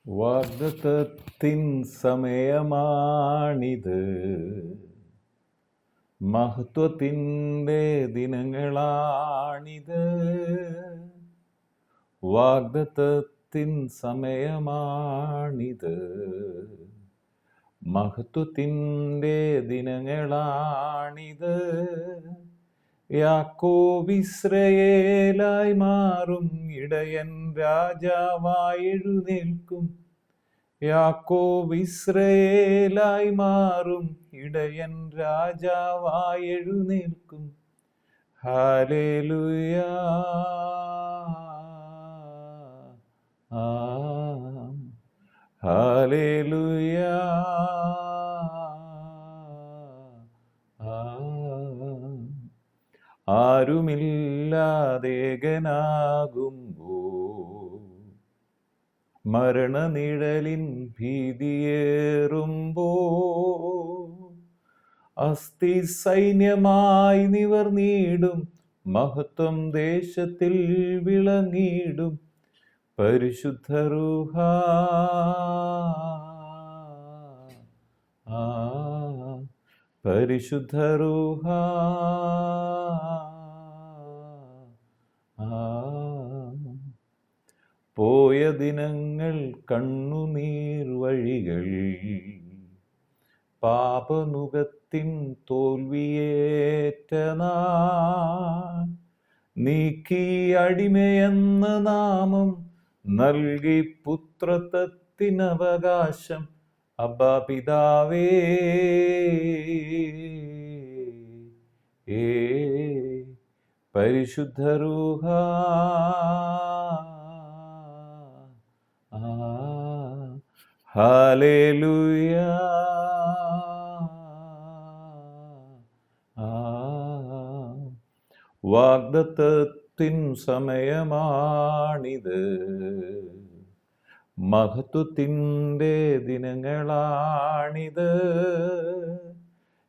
വാഗ്ദത്തത്തിൻ സമയമാണിത്, മഹത്വത്തിൻ്റെ ദിനങ്ങളാണിത്. വാഗ്ദത്തത്തിൻ സമയമാണിത്, മഹത്വത്തിൻ്റെ ദിനങ്ങളാണിത്. യാക്കോബ് ഇസ്രായേലായി മാറും, ഇടയൻ രാജാവായി എഴുന്നേൽക്കും. യാക്കോബ് ഇസ്രായേലായി മാറും, ഇടയൻ രാജാവായി എഴുന്നേൽക്കും. ഹല്ലേലൂയ, ഹല്ലേലൂയ, ആരുമില്ലാതേകനാകുമ്പോൾ, മരണനിഴലിൻ ഭീതിയേറുമ്പോൾ, അസ്ഥി സൈന്യമായി നിവർന്നിടും, മഹത്വം ദേശത്തിൽ വിളങ്ങിടും. പരിശുദ്ധ റൂഹ, പരിശുദ്ധ റൂഹ, പോയ ദിനങ്ങൾ കണ്ണുനീർ വഴികൾ, പാപനുകത്തിൻ തോൽവിയേറ്റ നാൾ, നീക്കി അടിമയെന്ന നാമം നൽകി പുത്രത്വത്തിനവകാശം. അബ്ബാ പിതാവേ, പരിശുദ്ധ റൂഹ, ഹല്ലേലൂയ, വാഗ്ദത്തത്തിൻ സമയമാണിത്, മഹത്വത്തിൻ്റെ ദിനങ്ങളാണിത്.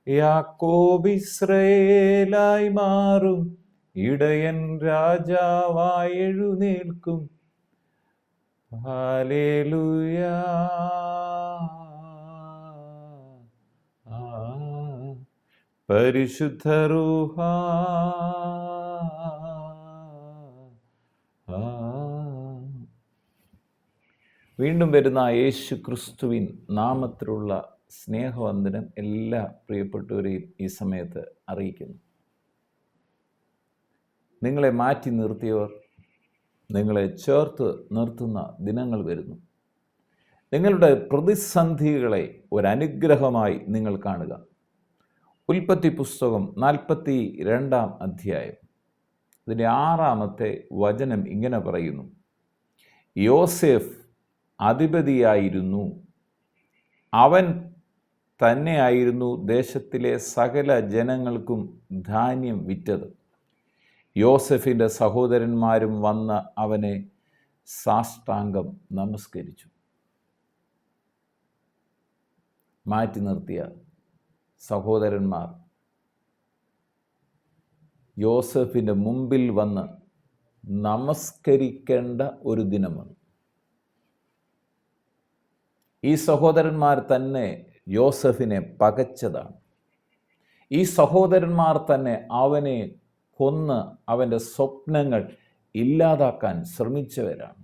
യാക്കോബ് ഇസ്രായേലായി മാറും, ഇടയൻ രാജാവായി എഴുന്നേൽക്കും. ഹല്ലേലൂയ, പരിശുദ്ധ റൂഹ, വീണ്ടും വരുന്ന യേശു ക്രിസ്തുവിൻ നാമത്തിലുള്ള സ്നേഹവന്ദനം എല്ലാ പ്രിയപ്പെട്ടവരെയും ഈ സമയത്ത് അറിയിക്കുന്നു. നിങ്ങളെ മാറ്റി നിർത്തിയവർ നിങ്ങളെ ചേർത്ത് നിർത്തുന്ന ദിനങ്ങൾ വരുന്നു. നിങ്ങളുടെ പ്രതിസന്ധികളെ ഒരനുഗ്രഹമായി നിങ്ങൾ കാണുക. ഉൽപ്പത്തി പുസ്തകം 42 അധ്യായം ഇതിൻ്റെ 6 വചനം ഇങ്ങനെ പറയുന്നു: യോസേഫ് അധിപതിയായിരുന്നു, അവൻ തന്നെയായിരുന്നു ദേശത്തിലെ സകല ജനങ്ങൾക്കും ധാന്യം വിറ്റത്. യോസെഫിൻ്റെ സഹോദരന്മാരും വന്ന് അവനെ സാഷ്ടാംഗം നമസ്കരിച്ചു. മാറ്റി നിർത്തിയ സഹോദരന്മാർ യോസെഫിൻ്റെ മുമ്പിൽ വന്ന് നമസ്കരിക്കേണ്ട ഒരു ദിനം വന്നു. ഈ സഹോദരന്മാർ തന്നെ യോസെഫിനെ പകച്ചതാണ്. ഈ സഹോദരന്മാർ തന്നെ അവനെ കൊന്ന് അവൻ്റെ സ്വപ്നങ്ങൾ ഇല്ലാതാക്കാൻ ശ്രമിച്ചവരാണ്.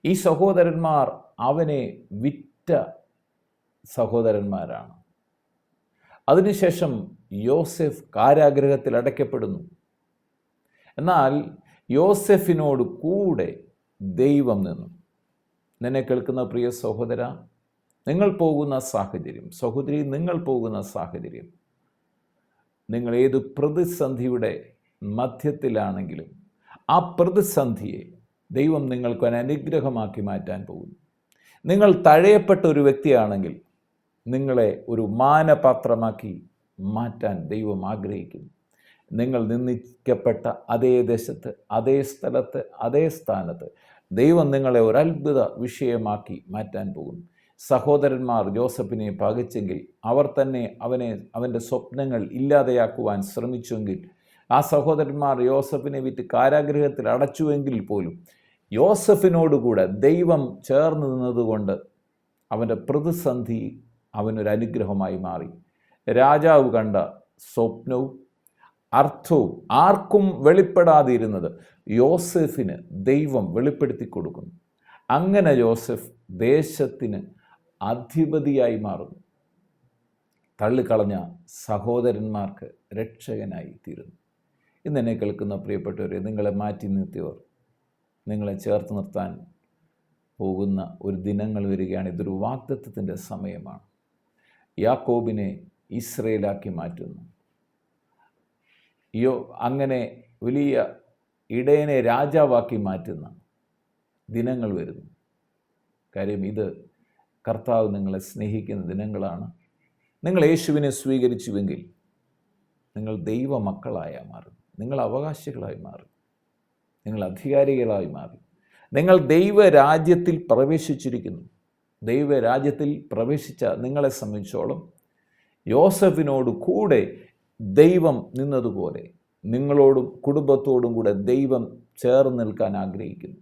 ഈ സഹോദരന്മാർ അവനെ വിറ്റ സഹോദരന്മാരാണ്. അതിനുശേഷം യോസെഫ് കാരാഗൃഹത്തിൽ അടയ്ക്കപ്പെടുന്നു. എന്നാൽ യോസെഫിനോട് കൂടെ ദൈവം നിന്നു. നിന്നെ കേൾക്കുന്ന പ്രിയ സഹോദര, നിങ്ങൾ പോകുന്ന സാഹചര്യം, സഹോദരി, നിങ്ങൾ പോകുന്ന സാഹചര്യം, നിങ്ങൾ ഏത് പ്രതിസന്ധിയുടെ മധ്യത്തിലാണെങ്കിലും ആ പ്രതിസന്ധിയെ ദൈവം നിങ്ങൾക്ക് ഒരു അനുഗ്രഹമാക്കി മാറ്റാൻ പോകുന്നു. നിങ്ങൾ തഴയപ്പെട്ട ഒരു വ്യക്തിയാണെങ്കിൽ നിങ്ങളെ ഒരു മാനപാത്രമാക്കി മാറ്റാൻ ദൈവം ആഗ്രഹിക്കുന്നു. നിങ്ങൾ നിന്ദിക്കപ്പെട്ട അതേ ദേശത്ത്, അതേ സ്ഥലത്ത്, അതേ സ്ഥാനത്ത് ദൈവം നിങ്ങളെ ഒരു അത്ഭുത വിഷയമാക്കി മാറ്റാൻ പോകുന്നു. സഹോദരന്മാർ യോസെഫിനെ പകച്ചെങ്കിൽ, അവർ തന്നെ അവൻ്റെ സ്വപ്നങ്ങൾ ഇല്ലാതെയാക്കുവാൻ ശ്രമിച്ചെങ്കിൽ, ആ സഹോദരന്മാർ യോസെഫിനെ വിറ്റ് കാരാഗൃഹത്തിൽ അടച്ചുവെങ്കിൽ പോലും യോസഫിനോടുകൂടെ ദൈവം ചേർന്ന് നിന്നതുകൊണ്ട് അവൻ്റെ പ്രതിസന്ധി അവനൊരു അനുഗ്രഹമായി മാറി. രാജാവ് കണ്ട സ്വപ്നവും അർത്ഥവും ആർക്കും വെളിപ്പെടാതിരുന്നത് യോസെഫിന് ദൈവം വെളിപ്പെടുത്തി കൊടുക്കുന്നു. അങ്ങനെ യോസെഫ് ദേശത്തിന് അധിപതിയായി മാറുന്നു. തള്ളിക്കളഞ്ഞ സഹോദരന്മാർക്ക് രക്ഷകനായി തീരുന്നു. ഇന്ന് എന്നെ കേൾക്കുന്ന പ്രിയപ്പെട്ടവരെ, നിങ്ങളെ മാറ്റി നിർത്തിയവർ, നിങ്ങളെ ചേർത്ത് നിർത്താൻ പോകുന്ന ഒരു ദിനങ്ങൾ വരികയാണ്. ഇതൊരു വാഗ്ദത്തത്തിൻ്റെ സമയമാണ്. യാക്കോബിനെ ഇസ്രയേലാക്കി മാറ്റുന്നു. അങ്ങനെ വലിയ ഇടയനെ രാജാവാക്കി മാറ്റുന്ന ദിനങ്ങൾ വരുന്നു. കാര്യം ഇത് കർത്താവ് നിങ്ങളെ സ്നേഹിക്കുന്ന ദിനങ്ങളാണ്. നിങ്ങൾ യേശുവിനെ സ്വീകരിച്ചുവെങ്കിൽ നിങ്ങൾ ദൈവമക്കളായി മാറും. നിങ്ങൾ അവകാശികളായി മാറും. നിങ്ങൾ അധികാരികളായി മാറി. നിങ്ങൾ ദൈവരാജ്യത്തിൽ പ്രവേശിച്ചിരിക്കുന്നു. ദൈവരാജ്യത്തിൽ പ്രവേശിച്ച നിങ്ങളെ സംബന്ധിച്ചോളം യോസഫിനോട് കൂടെ ദൈവം നിന്നതുപോലെ നിങ്ങളോടും കുടുംബത്തോടും കൂടെ ദൈവം ചേർന്ന് നിൽക്കാൻ ആഗ്രഹിക്കുന്നു.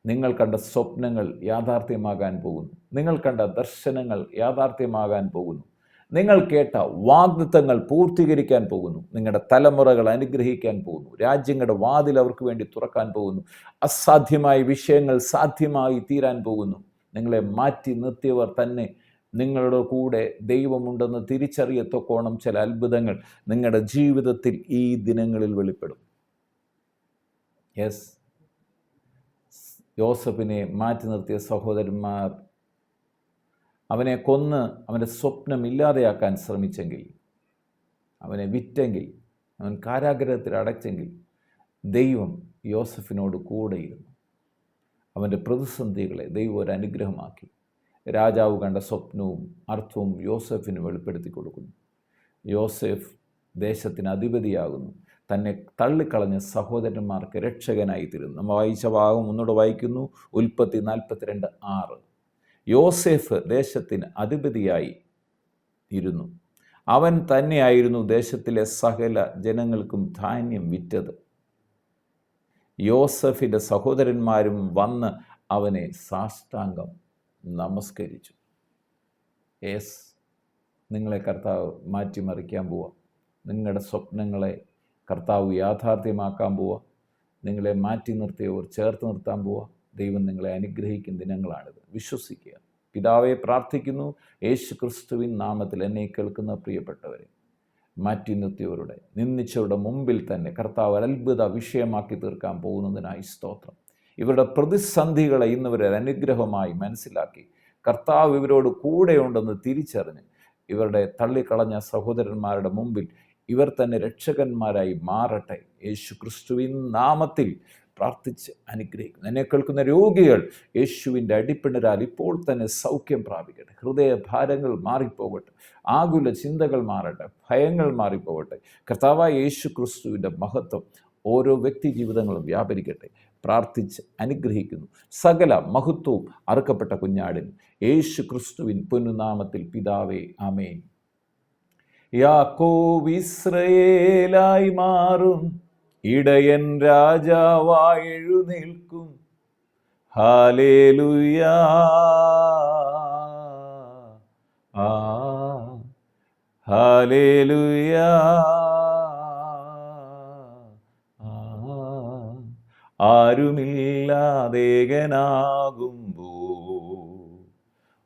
നിങ്ങൾ കണ്ട സ്വപ്നങ്ങൾ യാഥാർത്ഥ്യമാകാൻ പോകുന്നു. നിങ്ങൾ കണ്ട ദർശനങ്ങൾ യാഥാർത്ഥ്യമാകാൻ പോകുന്നു. നിങ്ങൾ കേട്ട വാഗ്ദത്തങ്ങൾ പൂർത്തീകരിക്കാൻ പോകുന്നു. നിങ്ങളുടെ തലമുറകൾ അനുഗ്രഹിക്കാൻ പോകുന്നു. രാജ്യങ്ങളുടെ വാതിൽ അവർക്ക് വേണ്ടി തുറക്കാൻ പോകുന്നു. അസാധ്യമായ വിഷയങ്ങൾ സാധ്യമായി തീരാൻ പോകുന്നു. നിങ്ങളെ മാറ്റി നിർത്തിയവർ തന്നെ നിങ്ങളുടെ കൂടെ ദൈവമുണ്ടെന്ന് തിരിച്ചറിയത്തക്കോണം ചില അത്ഭുതങ്ങൾ നിങ്ങളുടെ ജീവിതത്തിൽ ഈ ദിനങ്ങളിൽ വെളിപ്പെടും. യെസ്, യോസഫിനെ മാറ്റി നിർത്തിയ സഹോദരന്മാർ അവനെ കൊന്ന് അവൻ്റെ സ്വപ്നം ഇല്ലാതെയാക്കാൻ ശ്രമിച്ചെങ്കിൽ, അവനെ വിറ്റെങ്കിൽ, അവൻ കാരാഗ്രഹത്തിൽ അടച്ചെങ്കിൽ ദൈവം യോസഫിനോട് കൂടെയിരുന്നു. അവൻ്റെ പ്രതിസന്ധികളെ ദൈവം ഒരു അനുഗ്രഹമാക്കി. രാജാവ് കണ്ട സ്വപ്നവും അർത്ഥവും യോസഫിന് വെളിപ്പെടുത്തി കൊടുക്കുന്നു. യോസഫ് ദേശത്തിന് അധിപതിയാകുന്നു. തന്നെ തള്ളിക്കളഞ്ഞ സഹോദരന്മാർക്ക് രക്ഷകനായി തീരുന്നു. നമ്മൾ വായിച്ച ഭാഗം ഒന്നുകൂടെ വായിക്കുന്നു. ഉൽപ്പത്തി 42:6. യോസേഫ് ദേശത്തിന് അധിപതിയായി ഇരുന്നു. അവൻ തന്നെയായിരുന്നു ദേശത്തിലെ സകല ജനങ്ങൾക്കും ധാന്യം വിറ്റത്. യോസഫിൻ്റെ സഹോദരന്മാരും വന്ന് അവനെ സാഷ്ടാംഗം നമസ്കരിച്ചു. യെസ്, നിങ്ങളെ കർത്താവ് മാറ്റിമറിക്കാൻ പോവുക. നിങ്ങളുടെ സ്വപ്നങ്ങളെ കർത്താവ് യാഥാർത്ഥ്യമാക്കാൻ പോവുക. നിങ്ങളെ മാറ്റി നിർത്തിയവർ ചേർത്ത് നിർത്താൻ പോവുക. ദൈവം നിങ്ങളെ അനുഗ്രഹിക്കുന്ന ദിനങ്ങളാണിത്. വിശ്വസിക്കുക. പിതാവെ, പ്രാർത്ഥിക്കുന്നു യേശു ക്രിസ്തുവിൻ നാമത്തിൽ എന്നെ കേൾക്കുന്ന പ്രിയപ്പെട്ടവരെ, മാറ്റി നിർത്തിയവരുടെ നിന്ദിച്ചവരുടെ മുമ്പിൽ തന്നെ കർത്താവ് അത്ഭുത വിഷയമാക്കി തീർക്കാൻ പോകുന്നതിനായി സ്തോത്രം. ഇവരുടെ പ്രതിസന്ധികളെ ഇന്നുവരെ അനുഗ്രഹമായി മനസ്സിലാക്കി കർത്താവ് ഇവരോട് കൂടെയുണ്ടെന്ന് തിരിച്ചറിഞ്ഞ് ഇവരുടെ തള്ളിക്കളഞ്ഞ സഹോദരന്മാരുടെ മുമ്പിൽ ഇവർ തന്നെ രക്ഷകന്മാരായി മാറട്ടെ. യേശു ക്രിസ്തുവിൻ നാമത്തിൽ പ്രാർത്ഥിച്ച് അനുഗ്രഹിക്കുന്നു. എന്നെ കേൾക്കുന്ന രോഗികൾ യേശുവിൻ്റെ അടിപ്പിണരാൽ ഇപ്പോൾ തന്നെ സൗഖ്യം പ്രാപിക്കട്ടെ. ഹൃദയഭാരങ്ങൾ മാറിപ്പോകട്ടെ. ആകുല ചിന്തകൾ മാറട്ടെ. ഭയങ്ങൾ മാറിപ്പോകട്ടെ. കർത്താവായ യേശു ക്രിസ്തുവിൻ്റെ മഹത്വം ഓരോ വ്യക്തി ജീവിതങ്ങളും വ്യാപരിക്കട്ടെ. പ്രാർത്ഥിച്ച് അനുഗ്രഹിക്കുന്നു. സകല മഹത്വവും അറുക്കപ്പെട്ട കുഞ്ഞാടിന് യേശു ക്രിസ്തുവിൻ പൊന്നുനാമത്തിൽ പിതാവേ, ആമേൻ. യാക്കോബ് ഇസ്രയേലായി മാറും, ഇടയൻ രാജാവായി എഴുന്നേൽക്കും. ഹല്ലേലൂയാ, ഹല്ലേലൂയാ. ആരുമില്ലാതേകനാകുമ്പോ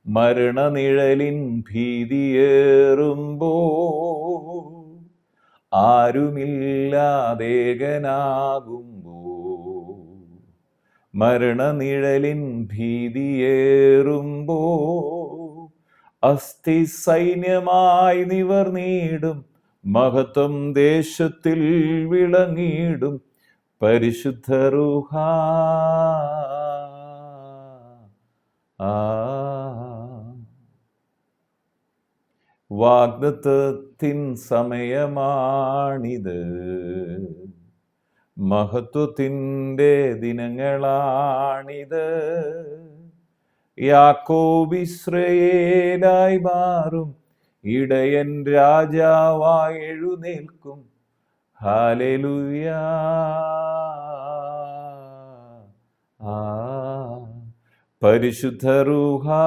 മരണനിഴലിൻ ഭീതിയേറുമ്പോ, ആരുമില്ലാതേകനാകുമ്പോ മരണനിഴലിൻ ഭീതിയേറുമ്പോ, അസ്ഥി സൈന്യമായി നിവർന്നിടും, മഹത്വം ദേശത്തിൽ വിളങ്ങിടും. പരിശുദ്ധ റൂഹ വാഗ്ദത്തത്തിൻ സമയമാണിത്, മഹത്വത്തിൻ്റെ ദിനങ്ങളാണിത്. യാക്കോബ് ഇസ്രയേലായി മാറും, ഇടയൻ രാജാവായി എഴുന്നേൽക്കും. ഹല്ലേലൂയാ, പരിശുദ്ധ റൂഹാ